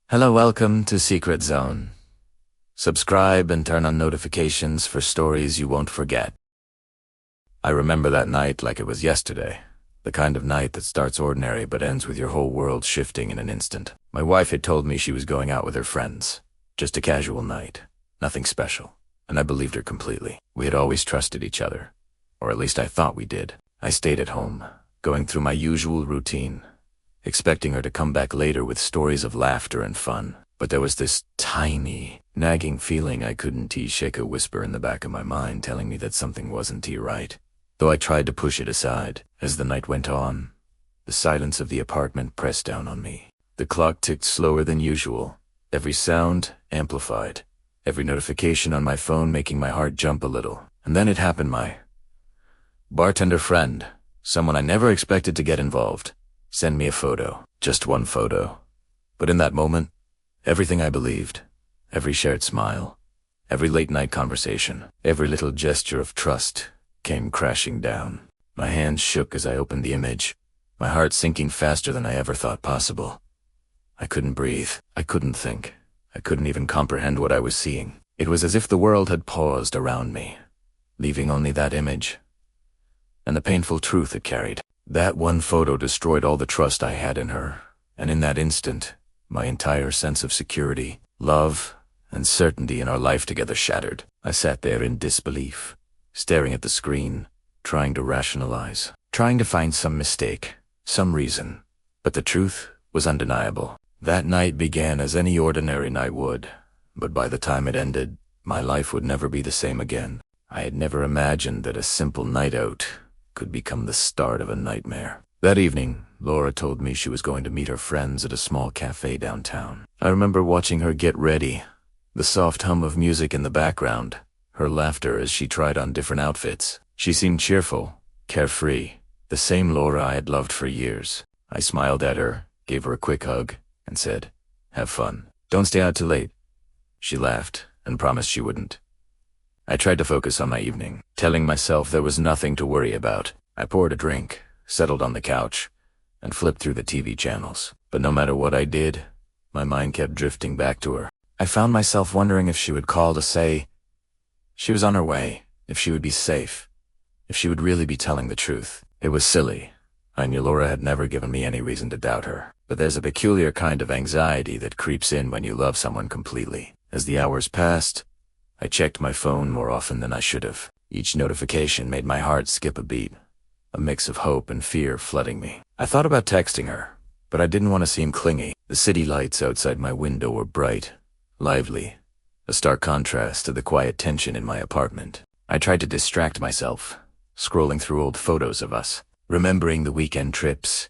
Hello, welcome to Secret Zone. Subscribe and turn on notifications for stories you won't forget. I remember that night like it was yesterday. The kind of night that starts ordinary but ends with your whole world shifting in an instant. My wife had told me she was going out with her friends. Just a casual night. Nothing special. And I believed her completely. We had always trusted each other. Or at least I thought we did. I stayed at home, going through my usual routine, expecting her to come back later with stories of laughter and fun. But there was this tiny, nagging feeling I couldn't shake, a whisper in the back of my mind telling me that something wasn't right. Though I tried to push it aside, as the night went on, the silence of the apartment pressed down on me. The clock ticked slower than usual, every sound amplified, every notification on my phone making my heart jump a little. And then it happened. My bartender friend, someone I never expected to get involved, send me a photo. Just one photo. But in that moment, everything I believed, every shared smile, every late-night conversation, every little gesture of trust came crashing down. My hands shook as I opened the image, my heart sinking faster than I ever thought possible. I couldn't breathe. I couldn't think. I couldn't even comprehend what I was seeing. It was as if the world had paused around me, leaving only that image and the painful truth it carried. That one photo destroyed all the trust I had in her, and in that instant, my entire sense of security, love, and certainty in our life together shattered. I sat there in disbelief, staring at the screen, trying to rationalize, trying to find some mistake, some reason. But the truth was undeniable. That night began as any ordinary night would, but by the time it ended, my life would never be the same again. I had never imagined that a simple night out could become the start of a nightmare. That evening, Laura told me she was going to meet her friends at a small cafe downtown. I remember watching her get ready, the soft hum of music in the background, her laughter as she tried on different outfits. She seemed cheerful, carefree, the same Laura I had loved for years. I smiled at her, gave her a quick hug, and said, "Have fun. Don't stay out too late." She laughed and promised she wouldn't. I tried to focus on my evening, telling myself there was nothing to worry about. I poured a drink, settled on the couch, and flipped through the TV channels. But no matter what I did, my mind kept drifting back to her. I found myself wondering if she would call to say she was on her way, if she would be safe, if she would really be telling the truth. It was silly. I knew Laura had never given me any reason to doubt her. But there's a peculiar kind of anxiety that creeps in when you love someone completely. As the hours passed, I checked my phone more often than I should have. Each notification made my heart skip a beat, a mix of hope and fear flooding me. I thought about texting her, but I didn't want to seem clingy. The city lights outside my window were bright, lively, a stark contrast to the quiet tension in my apartment. I tried to distract myself, scrolling through old photos of us, remembering the weekend trips,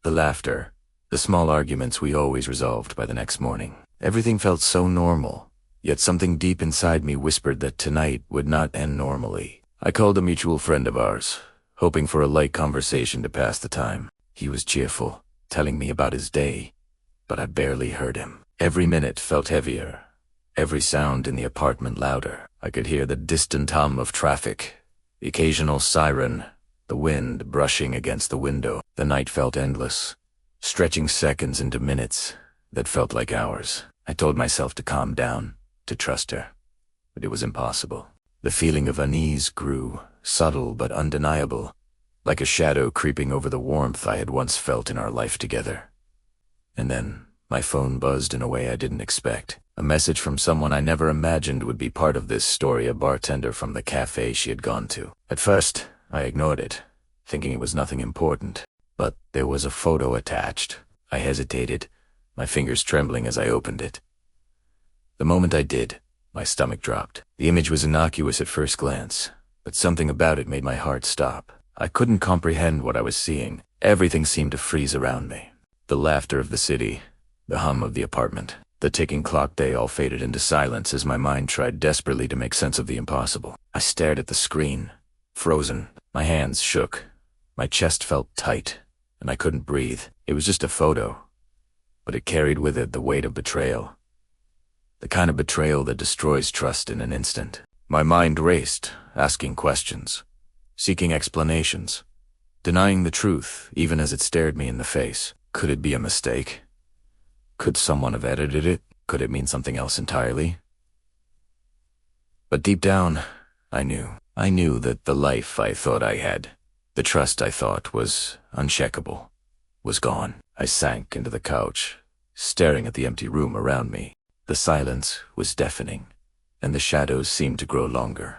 the laughter, the small arguments we always resolved by the next morning. Everything felt so normal. Yet something deep inside me whispered that tonight would not end normally. I called a mutual friend of ours, hoping for a light conversation to pass the time. He was cheerful, telling me about his day, but I barely heard him. Every minute felt heavier, every sound in the apartment louder. I could hear the distant hum of traffic, the occasional siren, the wind brushing against the window. The night felt endless, stretching seconds into minutes that felt like hours. I told myself to calm down, to trust her, but it was impossible. The feeling of unease grew, subtle but undeniable, like a shadow creeping over the warmth I had once felt in our life together. And then my phone buzzed in a way I didn't expect. A message from someone I never imagined would be part of this story, a bartender from the cafe she had gone to. At first, I ignored it, thinking it was nothing important. But there was a photo attached. I hesitated, my fingers trembling as I opened it. The moment I did, my stomach dropped. The image was innocuous at first glance, but something about it made my heart stop. I couldn't comprehend what I was seeing. Everything seemed to freeze around me. The laughter of the city, the hum of the apartment, the ticking clock, they all faded into silence as my mind tried desperately to make sense of the impossible. I stared at the screen, frozen. My hands shook. My chest felt tight, and I couldn't breathe. It was just a photo, but it carried with it the weight of betrayal. The kind of betrayal that destroys trust in an instant. My mind raced, asking questions, seeking explanations, denying the truth even as it stared me in the face. Could it be a mistake? Could someone have edited it? Could it mean something else entirely? But deep down, I knew that the life I thought I had, the trust I thought was uncheckable, was gone. I sank into the couch, staring at the empty room around me. The silence was deafening, and the shadows seemed to grow longer,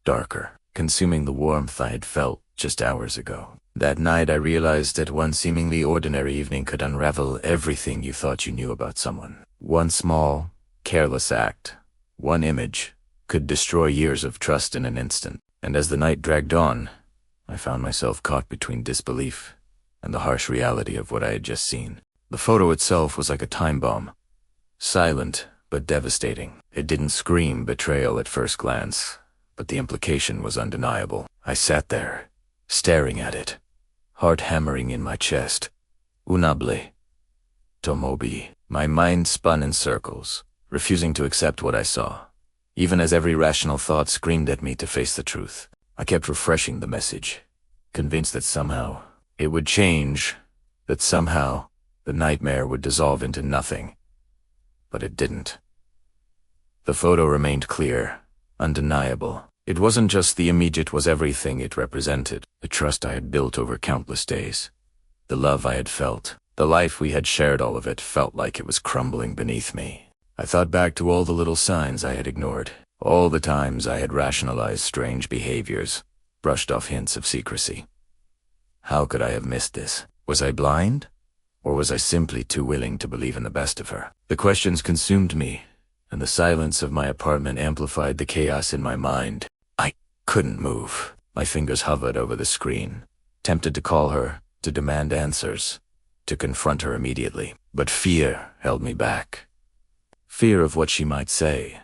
darker, consuming the warmth I had felt just hours ago. That night I realized that one seemingly ordinary evening could unravel everything you thought you knew about someone. One small, careless act, one image, could destroy years of trust in an instant. And as the night dragged on, I found myself caught between disbelief and the harsh reality of what I had just seen. The photo itself was like a time bomb, silent but devastating. It didn't scream betrayal at first glance, but the implication was undeniable. I sat there, staring at it, heart hammering in my chest. Unable. Tomobi. My mind spun in circles, refusing to accept what I saw, even as every rational thought screamed at me to face the truth. I kept refreshing the message, convinced that somehow it would change, that somehow the nightmare would dissolve into nothing. But it didn't. The photo remained clear, undeniable. It wasn't just the image, it was everything it represented. The trust I had built over countless days, the love I had felt, the life we had shared, all of it felt like it was crumbling beneath me. I thought back to all the little signs I had ignored, all the times I had rationalized strange behaviors, brushed off hints of secrecy. How could I have missed this? Was I blind? Or was I simply too willing to believe in the best of her? The questions consumed me, and the silence of my apartment amplified the chaos in my mind. I couldn't move. My fingers hovered over the screen, tempted to call her, to demand answers, to confront her immediately. But fear held me back. Fear of what she might say,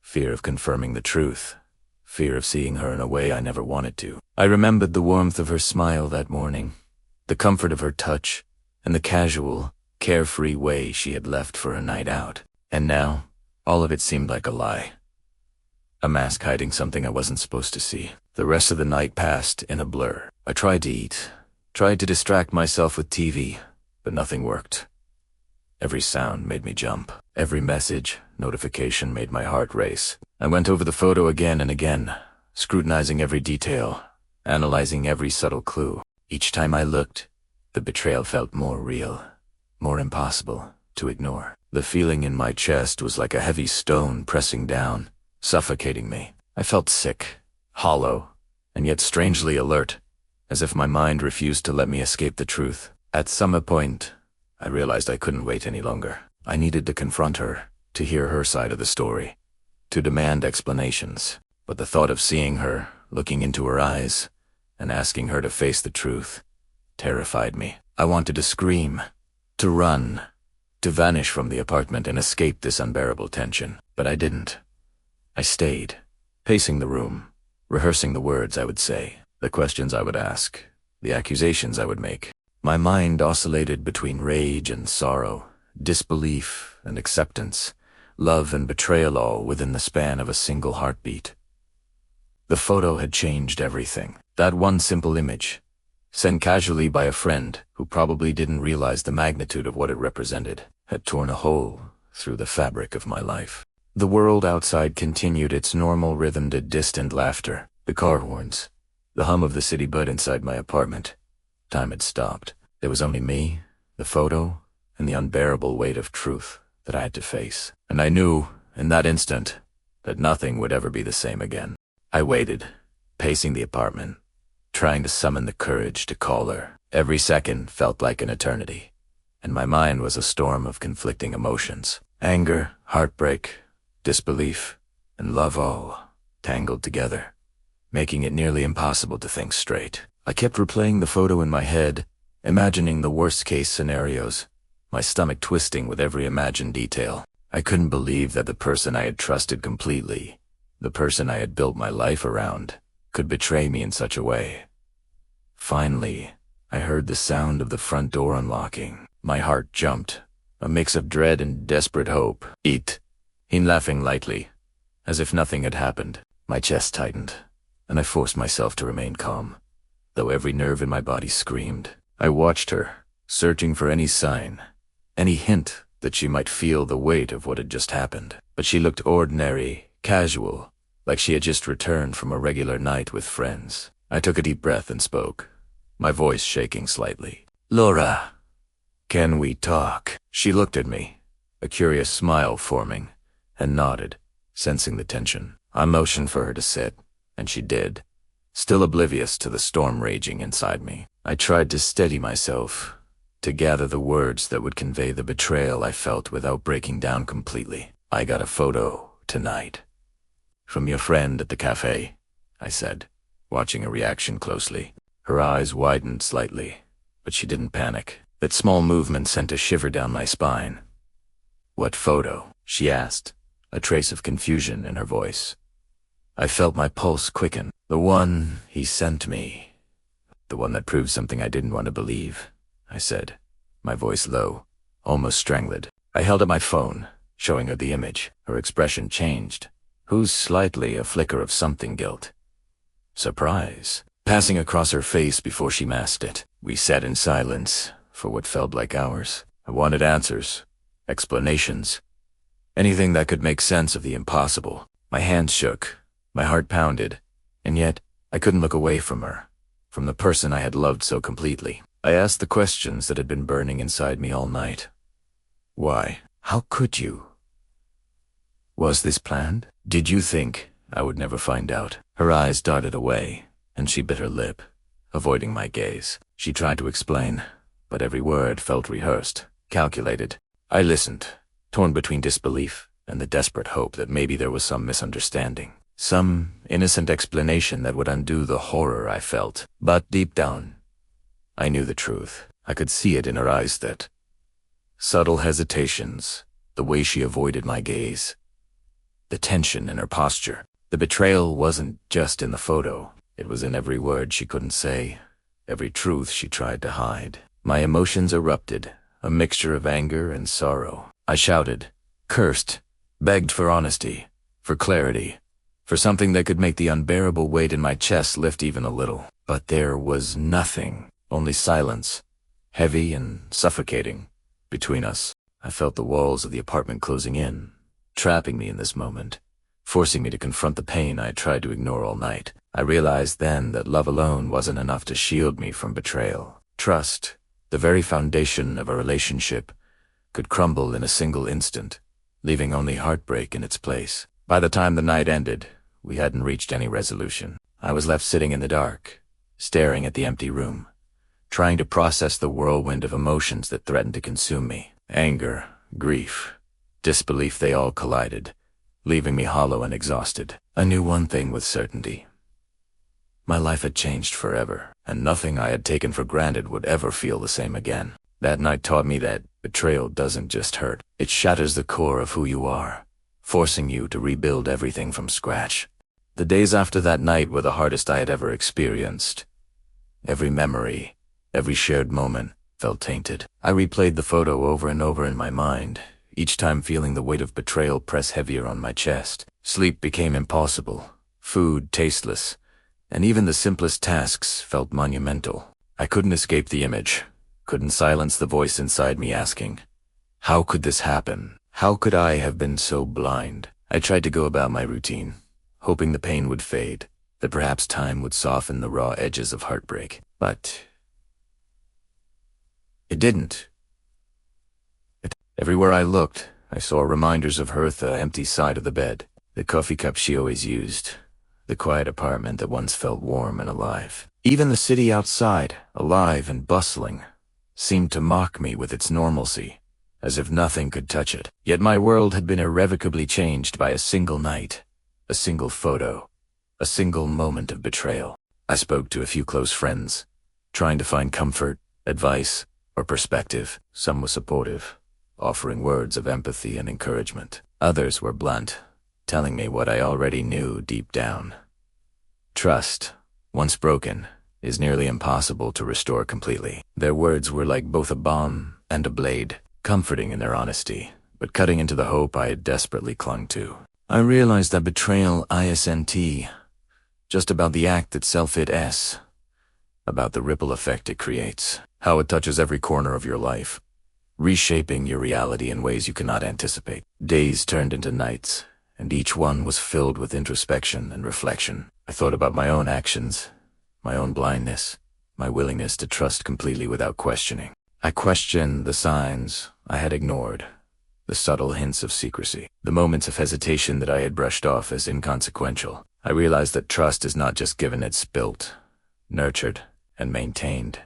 fear of confirming the truth, fear of seeing her in a way I never wanted to. I remembered the warmth of her smile that morning, the comfort of her touch, and the casual, carefree way she had left for a night out. And now, all of it seemed like a lie. A mask hiding something I wasn't supposed to see. The rest of the night passed in a blur. I tried to eat, tried to distract myself with TV, but nothing worked. Every sound made me jump. Every message, notification made my heart race. I went over the photo again and again, scrutinizing every detail, analyzing every subtle clue. Each time I looked, the betrayal felt more real, more impossible to ignore. The feeling in my chest was like a heavy stone pressing down, suffocating me. I felt sick, hollow, and yet strangely alert, as if my mind refused to let me escape the truth. At some point, I realized I couldn't wait any longer. I needed to confront her, to hear her side of the story, to demand explanations. But the thought of seeing her, looking into her eyes, and asking her to face the truth, terrified me. I wanted to scream, to run, to vanish from the apartment and escape this unbearable tension. But I didn't. I stayed, pacing the room, rehearsing the words I would say, the questions I would ask, the accusations I would make. My mind oscillated between rage and sorrow, disbelief and acceptance, love and betrayal, all within the span of a single heartbeat. The photo had changed everything. That one simple image, sent casually by a friend who probably didn't realize the magnitude of what it represented, had torn a hole through the fabric of my life. The world outside continued its normal rhythm to distant laughter, the car horns, the hum of the city, but inside my apartment, time had stopped. There was only me, the photo, and the unbearable weight of truth that I had to face. And I knew, in that instant, that nothing would ever be the same again. I waited, pacing the apartment, trying to summon the courage to call her. Every second felt like an eternity, and my mind was a storm of conflicting emotions. Anger, heartbreak, disbelief, and love, all tangled together, making it nearly impossible to think straight. I kept replaying the photo in my head, imagining the worst-case scenarios, my stomach twisting with every imagined detail. I couldn't believe that the person I had trusted completely, the person I had built my life around, could betray me in such a way. Finally, I heard the sound of the front door unlocking. My heart jumped, a mix of dread and desperate hope. "Eat," he laughing lightly, as if nothing had happened. My chest tightened, and I forced myself to remain calm, though every nerve in my body screamed. I watched her, searching for any sign, any hint that she might feel the weight of what had just happened. But she looked ordinary, casual, like she had just returned from a regular night with friends. I took a deep breath and spoke, my voice shaking slightly. "Laura, can we talk?" She looked at me, a curious smile forming, and nodded, sensing the tension. I motioned for her to sit, and she did, still oblivious to the storm raging inside me. I tried to steady myself, to gather the words that would convey the betrayal I felt without breaking down completely. "I got a photo tonight. From your friend at the cafe," I said, watching her reaction closely. Her eyes widened slightly, but she didn't panic. That small movement sent a shiver down my spine. "What photo?" she asked, a trace of confusion in her voice. I felt my pulse quicken. "The one he sent me. The one that proved something I didn't want to believe," I said, my voice low, almost strangled. I held up my phone, showing her the image. Her expression changed, slightly a flicker of something guilt. Surprise, passing across her face before she masked it. We sat in silence for what felt like hours. I wanted answers, explanations, anything that could make sense of the impossible. My hands shook, my heart pounded, and yet I couldn't look away from her, from the person I had loved so completely. I asked the questions that had been burning inside me all night. Why? How could you? Was this planned? Did you think I would never find out? Her eyes darted away, and she bit her lip, avoiding my gaze. She tried to explain, but every word felt rehearsed, calculated. I listened, torn between disbelief and the desperate hope that maybe there was some misunderstanding, some innocent explanation that would undo the horror I felt. But deep down, I knew the truth. I could see it in her eyes, that subtle hesitations, the way she avoided my gaze, the tension in her posture. The betrayal wasn't just in the photo. It was in every word she couldn't say, every truth she tried to hide. My emotions erupted, a mixture of anger and sorrow. I shouted, cursed, begged for honesty, for clarity, for something that could make the unbearable weight in my chest lift even a little. But there was nothing, only silence, heavy and suffocating, between us. I felt the walls of the apartment closing in, trapping me in this moment, forcing me to confront the pain I had tried to ignore all night. I realized then that love alone wasn't enough to shield me from betrayal. Trust, the very foundation of a relationship, could crumble in a single instant, leaving only heartbreak in its place. By the time the night ended, we hadn't reached any resolution. I was left sitting in the dark, staring at the empty room, trying to process the whirlwind of emotions that threatened to consume me. Anger, grief, disbelief, they all collided, leaving me hollow and exhausted. I knew one thing with certainty. My life had changed forever, and nothing I had taken for granted would ever feel the same again. That night taught me that betrayal doesn't just hurt. It shatters the core of who you are, forcing you to rebuild everything from scratch. The days after that night were the hardest I had ever experienced. Every memory, every shared moment felt tainted. I replayed the photo over and over in my mind, each time feeling the weight of betrayal press heavier on my chest. Sleep became impossible, food tasteless, and even the simplest tasks felt monumental. I couldn't escape the image, couldn't silence the voice inside me asking, how could this happen? How could I have been so blind? I tried to go about my routine, hoping the pain would fade, that perhaps time would soften the raw edges of heartbreak. But it didn't. Everywhere I looked, I saw reminders of her at the empty side of the bed, the coffee cup she always used, the quiet apartment that once felt warm and alive. Even the city outside, alive and bustling, seemed to mock me with its normalcy, as if nothing could touch it. Yet my world had been irrevocably changed by a single night, a single photo, a single moment of betrayal. I spoke to a few close friends, trying to find comfort, advice, or perspective. Some were supportive, offering words of empathy and encouragement. Others were blunt, telling me what I already knew deep down. Trust, once broken, is nearly impossible to restore completely. Their words were like both a balm and a blade, comforting in their honesty, but cutting into the hope I had desperately clung to. I realized that betrayal isn't just about the act itself, about the ripple effect it creates, how it touches every corner of your life, reshaping your reality in ways you cannot anticipate. Days turned into nights, and each one was filled with introspection and reflection. I thought about my own actions, my own blindness, my willingness to trust completely without questioning. I questioned the signs I had ignored, the subtle hints of secrecy, the moments of hesitation that I had brushed off as inconsequential. I realized that trust is not just given, it's built, nurtured, and maintained.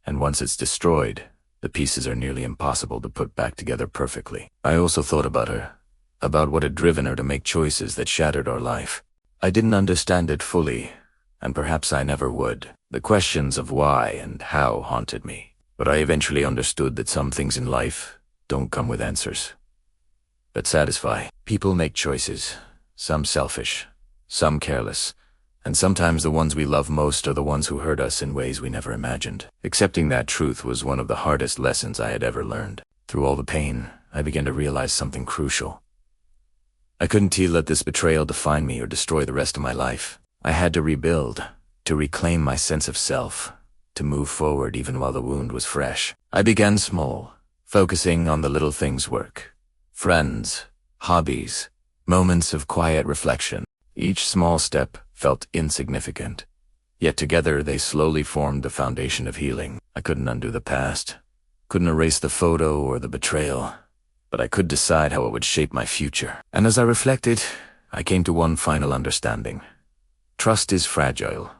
And once it's destroyed, the pieces are nearly impossible to put back together perfectly. I also thought about her, about what had driven her to make choices that shattered our life. I didn't understand it fully, and perhaps I never would. The questions of why and how haunted me. But I eventually understood that some things in life don't come with answers, but satisfy. People make choices, some selfish, some careless, and sometimes the ones we love most are the ones who hurt us in ways we never imagined. Accepting that truth was one of the hardest lessons I had ever learned. Through all the pain, I began to realize something crucial. I couldn't let this betrayal define me or destroy the rest of my life. I had to rebuild, to reclaim my sense of self, to move forward even while the wound was fresh. I began small, focusing on the little things: work, friends, hobbies, moments of quiet reflection. Each small step felt insignificant, yet together they slowly formed the foundation of healing. I couldn't undo the past, couldn't erase the photo or the betrayal, but I could decide how it would shape my future. And as I reflected, I came to one final understanding. Trust is fragile,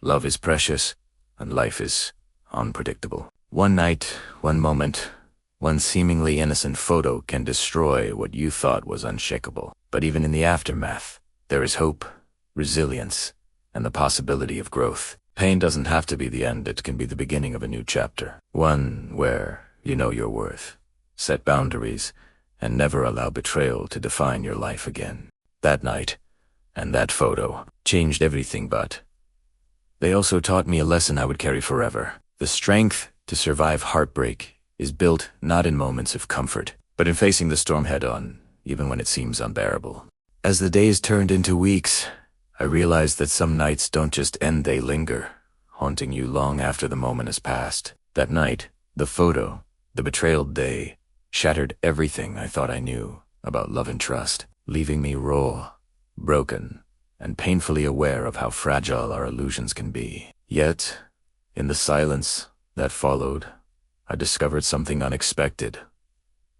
love is precious, and life is unpredictable. One night, one moment, one seemingly innocent photo can destroy what you thought was unshakable. But even in the aftermath, there is hope, resilience, and the possibility of growth. Pain doesn't have to be the end, it can be the beginning of a new chapter. One where you know your worth, set boundaries, and never allow betrayal to define your life again. That night, and that photo, changed everything, but they also taught me a lesson I would carry forever. The strength to survive heartbreak is built not in moments of comfort, but in facing the storm head-on, even when it seems unbearable. As the days turned into weeks, I realized that some nights don't just end, they linger, haunting you long after the moment has passed. That night, the photo, the betrayal day, shattered everything I thought I knew about love and trust, leaving me raw, broken, and painfully aware of how fragile our illusions can be. Yet, in the silence that followed, I discovered something unexpected.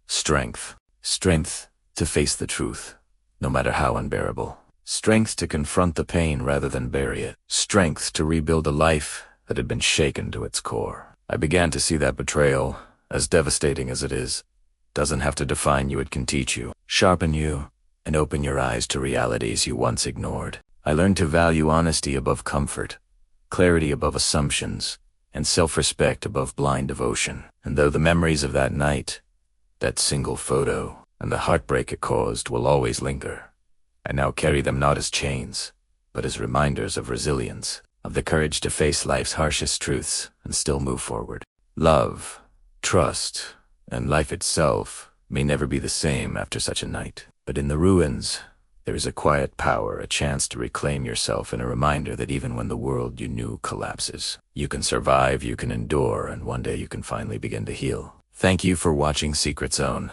Strength. Strength to face the truth, no matter how unbearable. Strength to confront the pain rather than bury it. Strength to rebuild a life that had been shaken to its core. I began to see that betrayal, as devastating as it is, doesn't have to define you, it can teach you, sharpen you, and open your eyes to realities you once ignored. I learned to value honesty above comfort, clarity above assumptions, and self-respect above blind devotion. And though the memories of that night, that single photo, and the heartbreak it caused will always linger, I now carry them not as chains, but as reminders of resilience, of the courage to face life's harshest truths and still move forward. Love, trust, and life itself may never be the same after such a night. But in the ruins, there is a quiet power, a chance to reclaim yourself, and a reminder that even when the world you knew collapses, you can survive, you can endure, and one day you can finally begin to heal. Thank you for watching Secret Zone.